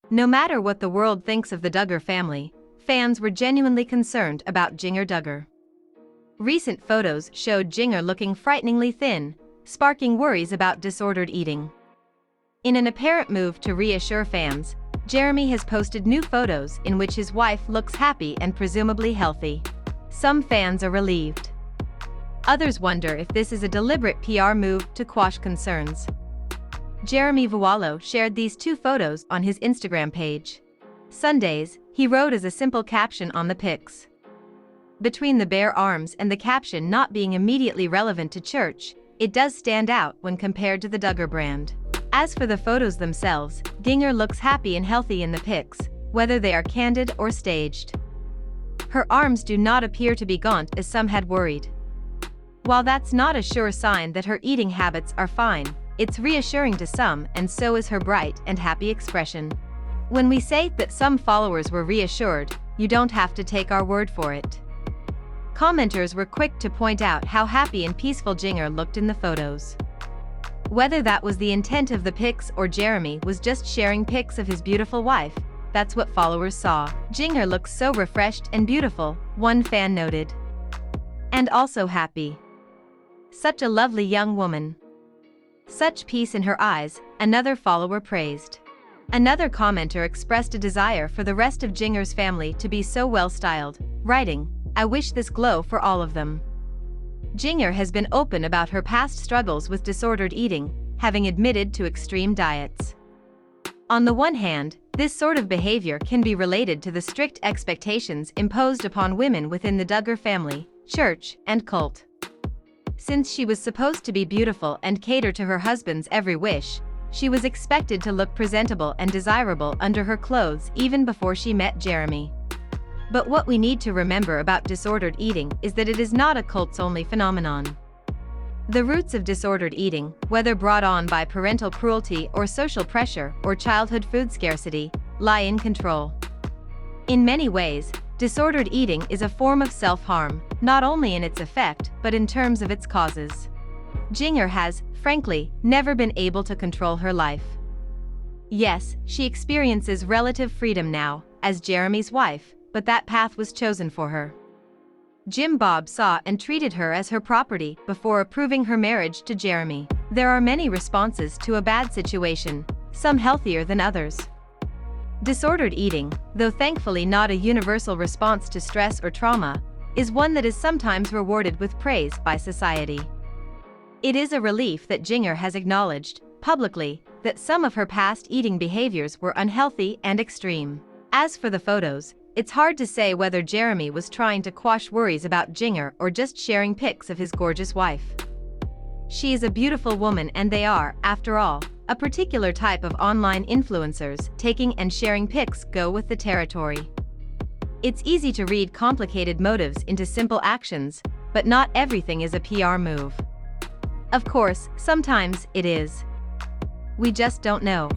No matter what the world thinks of the Duggar family, fans were genuinely concerned about Jinger Duggar. Recent photos showed Jinger looking frighteningly thin, sparking worries about disordered eating. In an apparent move to reassure fans, Jeremy has posted new photos in which his wife looks happy and presumably healthy. Some fans are relieved. Others wonder if this is a deliberate PR move to quash concerns. Jeremy Vuolo shared these two photos on his Instagram page. Sundays, he wrote as a simple caption on the pics. Between the bare arms and the caption not being immediately relevant to church, it does stand out when compared to the Duggar brand. As for the photos themselves, Jinger looks happy and healthy in the pics, whether they are candid or staged. Her arms do not appear to be gaunt as some had worried. While that's not a sure sign that her eating habits are fine, it's reassuring to some, and so is her bright and happy expression. When we say that some followers were reassured, you don't have to take our word for it. Commenters were quick to point out how happy and peaceful Jinger looked in the photos. Whether that was the intent of the pics or Jeremy was just sharing pics of his beautiful wife, that's what followers saw. Jinger looks so refreshed and beautiful, one fan noted. And also happy. Such a lovely young woman. Such peace in her eyes, another follower praised. Another commenter expressed a desire for the rest of Jinger's family to be so well-styled, writing, "I wish this glow for all of them." Jinger has been open about her past struggles with disordered eating, having admitted to extreme diets. On the one hand, this sort of behavior can be related to the strict expectations imposed upon women within the Duggar family, church, and cult. Since she was supposed to be beautiful and cater to her husband's every wish, she was expected to look presentable and desirable under her clothes even before she met Jeremy. But what we need to remember about disordered eating is that it is not a cults-only phenomenon. The roots of disordered eating, whether brought on by parental cruelty or social pressure or childhood food scarcity, lie in control. In many ways, disordered eating is a form of self-harm, not only in its effect but in terms of its causes. Jinger has, frankly, never been able to control her life. Yes, she experiences relative freedom now, as Jeremy's wife, but that path was chosen for her. Jim Bob saw and treated her as her property before approving her marriage to Jeremy. There are many responses to a bad situation, some healthier than others. Disordered eating, though thankfully not a universal response to stress or trauma, is one that is sometimes rewarded with praise by society. It is a relief that Jinger has acknowledged, publicly, that some of her past eating behaviors were unhealthy and extreme. As for the photos, it's hard to say whether Jeremy was trying to quash worries about Jinger or just sharing pics of his gorgeous wife. She is a beautiful woman and they are, after all, a particular type of online influencers. Taking and sharing pics go with the territory. It's easy to read complicated motives into simple actions, but not everything is a PR move. Of course, sometimes it is. We just don't know.